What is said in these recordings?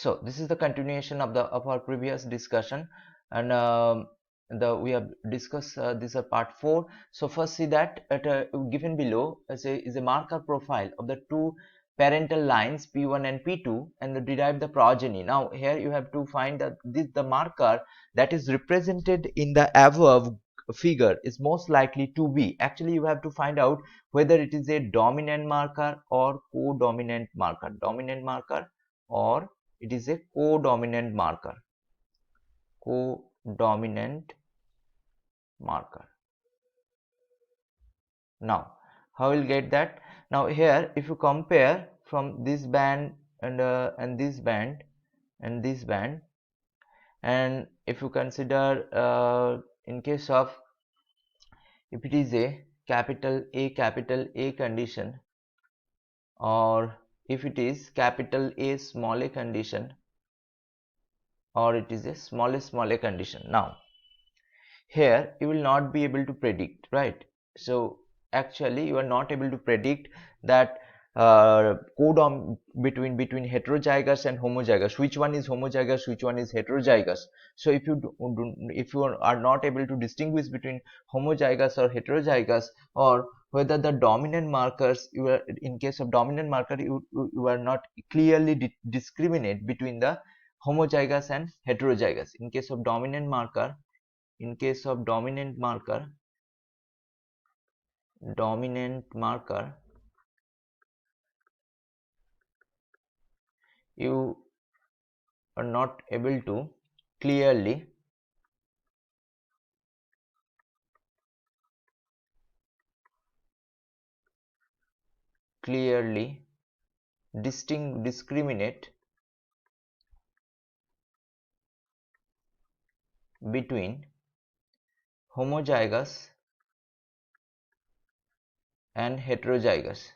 So this is the continuation of our previous discussion, and we have discussed this is part 4. So first see that given below is a marker profile of the two parental lines P1 and P2 and derive the progeny. Now here you have to find that the marker that is represented in the above figure is most likely to be. Actually you have to find out whether it is a dominant marker or co-dominant marker. Dominant marker or it is a co-dominant marker. Co-dominant marker. Now how will get that? Now here if you compare from this band and this band and this band, and if you consider in case of if it is a capital A condition, or if it is capital A small a condition, or it is a small a condition. Now here you will not be able to predict, right? So actually you are not able to predict that codon between heterozygous and homozygous, which one is homozygous, which one is heterozygous. So if you are not able to distinguish between homozygous or heterozygous, or whether the dominant markers, you are in case of dominant marker you are not clearly discriminate between the homozygous and heterozygous. In case of dominant marker, you are not able to clearly discriminate between homozygous and heterozygous.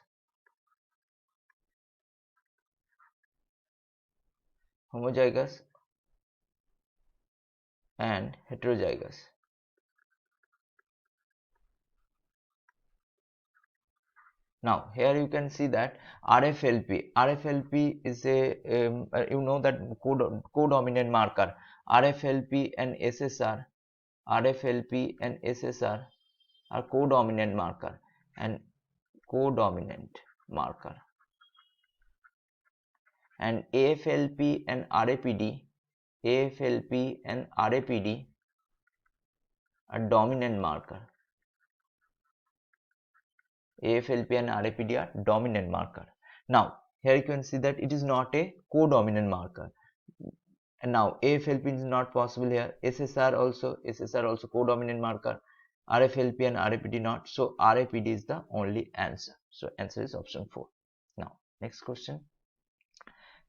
Homozygous and heterozygous. Now here you can see that RFLP is a you know that co-dominant marker. RFLP and SSR are co-dominant marker, and and AFLP and RAPD are dominant marker. AFLP and RAPD are dominant marker. Now here you can see that it is not a co-dominant marker, and now AFLP is not possible here. SSR also co-dominant marker. RFLP and RAPD not. So RAPD is the only answer. So answer is option 4. Now next question.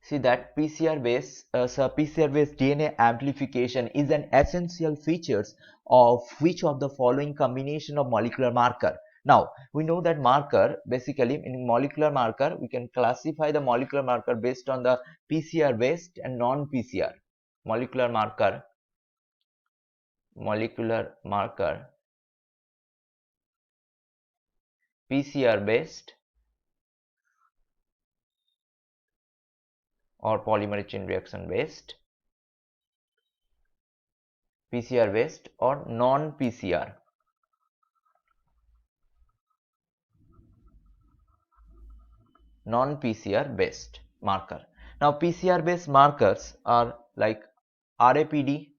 See that PCR based DNA amplification is an essential features of which of the following combination of molecular marker. Now we know that marker, basically in molecular marker we can classify the molecular marker based on the PCR based and non-PCR. Molecular marker PCR based or polymerase chain reaction based, PCR based or non-PCR. Non-PCR based marker. Now PCR based markers are like RAPD,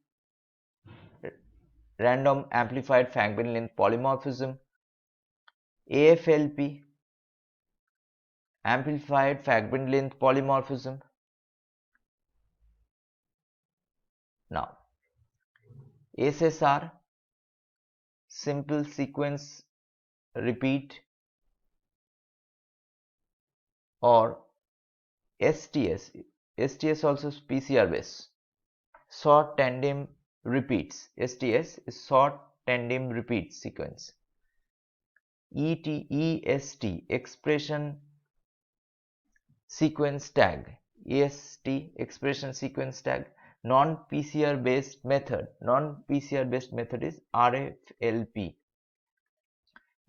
random amplified fragment length polymorphism, AFLP, amplified fragment length polymorphism. Now SSR, simple sequence repeat, or STS also is PCR based, short tandem repeats. STS is short tandem repeat sequence. EST, expression sequence tag. EST, expression sequence tag. Non-PCR based method is RFLP.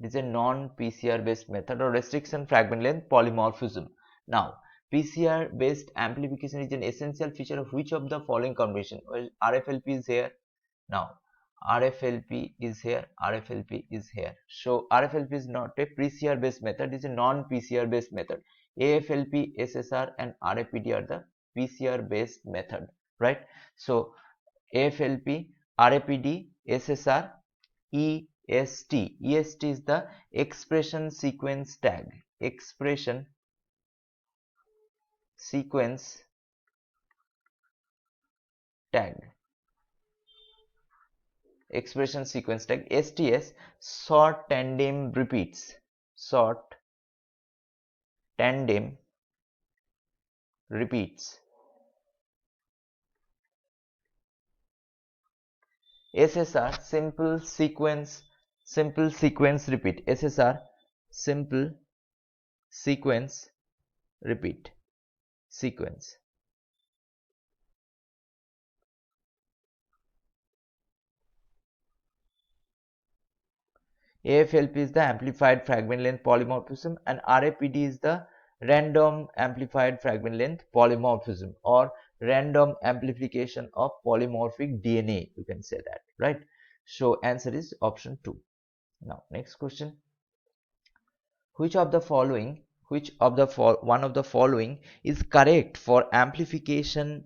It is a non-PCR based method, or restriction fragment length polymorphism. Now PCR based amplification is an essential feature of which of the following combination? Well, RFLP is here. Now RFLP is here, RFLP is here. So RFLP is not a PCR based method, it is a non-PCR based method. AFLP, SSR and RAPD are the PCR based method, right? So AFLP, RAPD, SSR, EST. EST is the expression sequence tag. Expression sequence tag. Expression sequence tag. STS, short tandem repeats. Short tandem repeats. SSR, simple sequence repeat. SSR, simple sequence repeat. Sequence. AFLP is the amplified fragment length polymorphism and RAPD is the random amplified fragment length polymorphism or random amplification of polymorphic DNA, you can say that, right? So answer is option 2. Now next question, which of the following one of the following is correct for amplified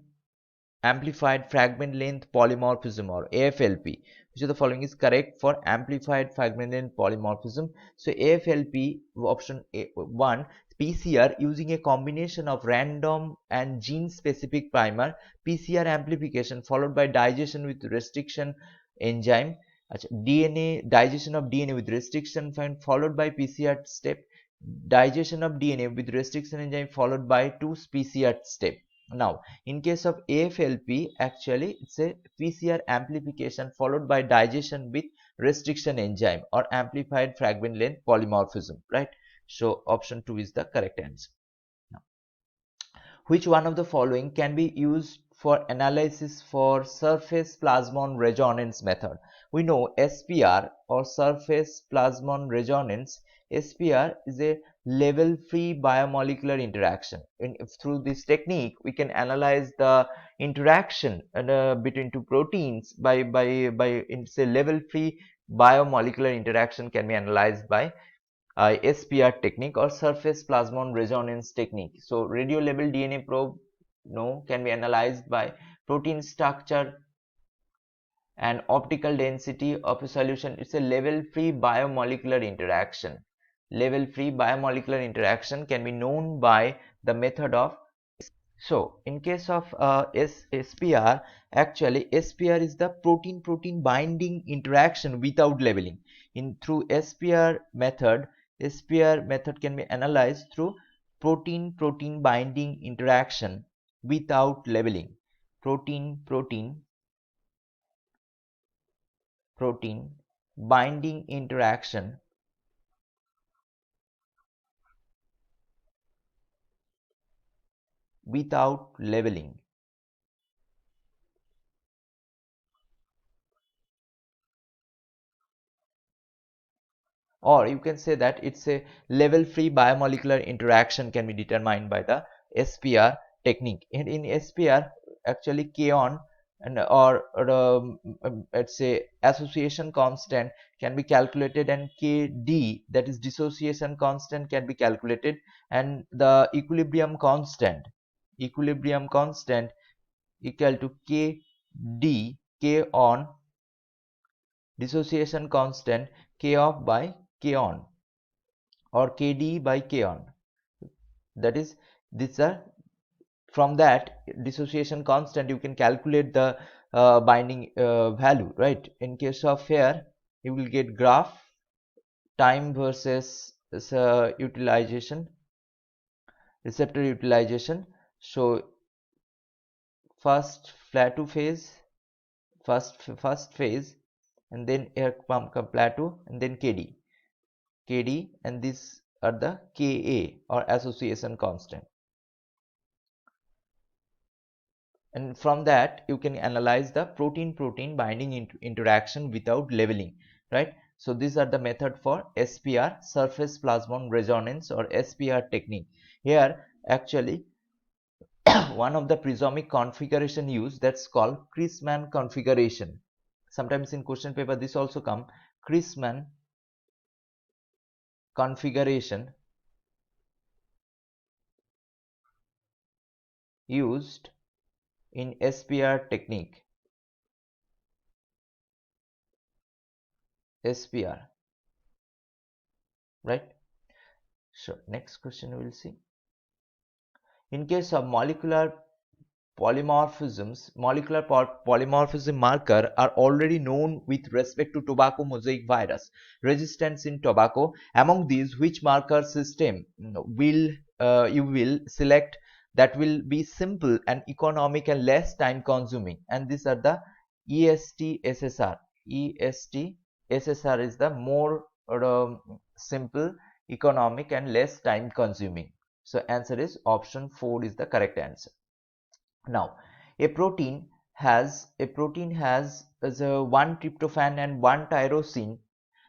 fragment length polymorphism or AFLP? Which of the following is correct for amplified fragment length polymorphism? So AFLP option 1, PCR using a combination of random and gene specific primer, PCR amplification followed by digestion with restriction enzyme, DNA digestion of DNA with restriction followed by PCR step, digestion of DNA with restriction enzyme followed by 2 PCR step. Now in case of AFLP, actually it's a PCR amplification followed by digestion with restriction enzyme or amplified fragment length polymorphism, right? So option 2 is the correct answer. Now, which one of the following can be used for analysis for surface plasmon resonance method? We know SPR or surface plasmon resonance. SPR is a level free biomolecular interaction. Through this technique we can analyze the interaction between two proteins by it's a level free biomolecular interaction can be analyzed by SPR technique or surface plasmon resonance technique. So radio level DNA probe can be analyzed by protein structure and optical density of a solution. It's a level free biomolecular interaction. Level free biomolecular interaction can be known by the method of. So in case of SPR, actually SPR is the protein binding interaction without labeling. Through SPR method can be analyzed through protein binding interaction without labeling. Protein binding interaction without labeling. Or you can say that it's a level free biomolecular interaction can be determined by the SPR technique. And in SPR, actually K-on and let's say association constant can be calculated and KD, that is dissociation constant, can be calculated, and the equilibrium constant equal to KD, K on dissociation constant K off by K on or KD by K on. That is, these are from that dissociation constant you can calculate the binding value, right? In case of here you will get graph time versus utilization, receptor utilization. So first plateau phase, first phase, and then here come plateau and then KD, and these are the Ka or association constant. And from that you can analyze the protein binding interaction without labeling, right? So these are the method for SPR, surface plasmon resonance or SPR technique. Here actually one of the prismatic configuration used, that's called Chris-Man configuration. Sometimes in question paper this also come, Chris-Man configuration used in SPR technique. SPR, right? So next question we will see. In case of molecular polymorphism marker are already known with respect to tobacco mosaic virus resistance in tobacco. Among these, which marker system will you will select that will be simple and economic and less time consuming? And these are the EST SSR. EST SSR is the more simple, economic and less time consuming. So answer is option 4 is the correct answer. Now, a protein has one tryptophan and one tyrosine.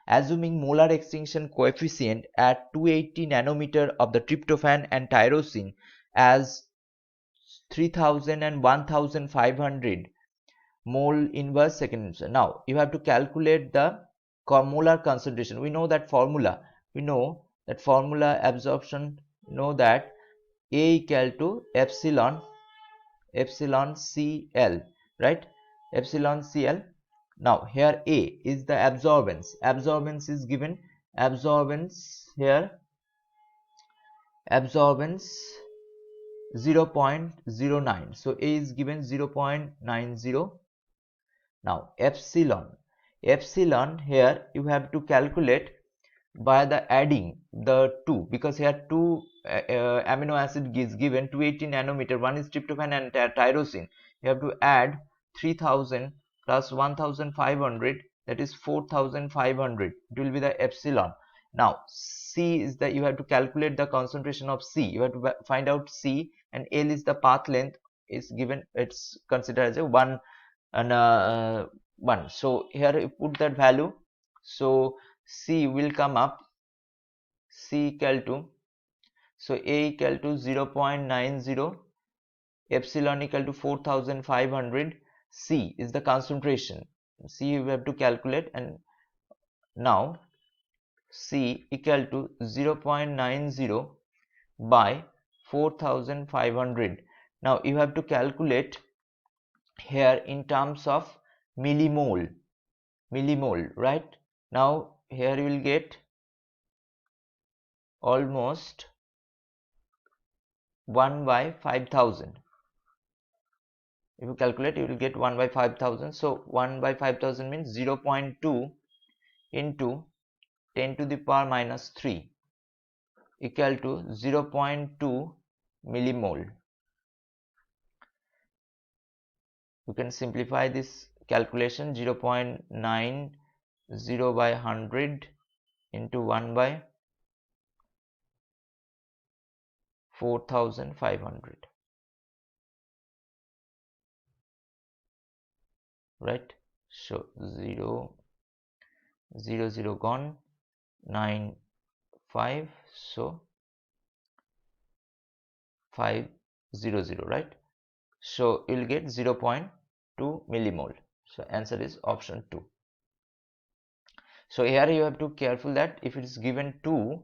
Assuming molar extinction coefficient at 280 nanometer of the tryptophan and tyrosine as 3000 and 1500 mole inverse second. Now you have to calculate the molar concentration. We know that formula. Absorption. Know that A equal to epsilon Cl, right? Epsilon Cl. Now here A is the absorbance. Absorbance is given. Absorbance here. Absorbance 0.09. So A is given 0.90. Now epsilon. Epsilon here you have to calculate by the adding the two, because here two amino acid is given 280 nanometer, one is tryptophan and tyrosine. You have to add 3000 plus 1500, that is 4500. It will be the epsilon. Now C is that you have to calculate the concentration of C. You have to find out C, and L is the path length is given. It's considered as a 1 and 1. So here you put that value. So C will come up, C equal to, so A equal to 0.90, epsilon equal to 4500, C is the concentration. C you have to calculate, and now C equal to 0.90 by 4500. Now you have to calculate here in terms of millimole, right? Now here you will get almost 1 by 5000. If you calculate, you will get 1 by 5000. So 1 by 5000 means 0.2 into 10 to the power minus 3 equal to 0.2 millimole. You can simplify this calculation. 0.90 by 100 into 1 by 4500, right? So 0 gone, 9 5, so 500, right? So you will get 0.2 millimole. So answer is option 2. So here you have to careful that if it is given 2,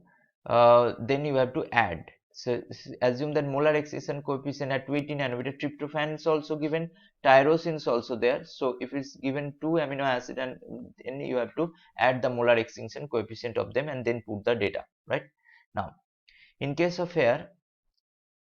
then you have to add. So assume that molar excitation coefficient at 280 nanometer, tryptophan is also given, tyrosine is also there. So if it's given 2 amino acid, and then you have to add the molar extinction coefficient of them and then put the data, right? Now in case of here,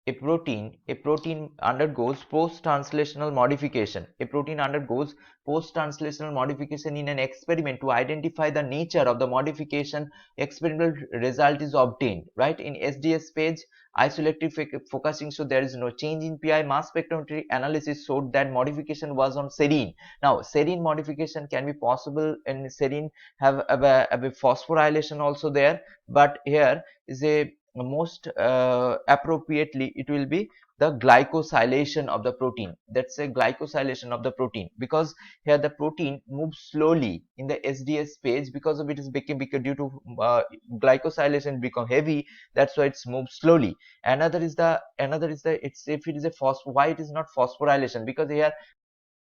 a protein undergoes post-translational modification. A protein undergoes post-translational modification in an experiment to identify the nature of the modification. Experimental result is obtained, right? In SDS page, isoelectric focusing, so there is no change in PI. Mass spectrometry analysis showed that modification was on serine. Now serine modification can be possible, and serine have a phosphorylation also there, but here is a most appropriately it will be the glycosylation of the protein. That's a glycosylation of the protein, because here the protein moves slowly in the SDS page, because of it is because due to glycosylation become heavy, that's why it's moved slowly. Another is the it's if it is a why it is not phosphorylation, because here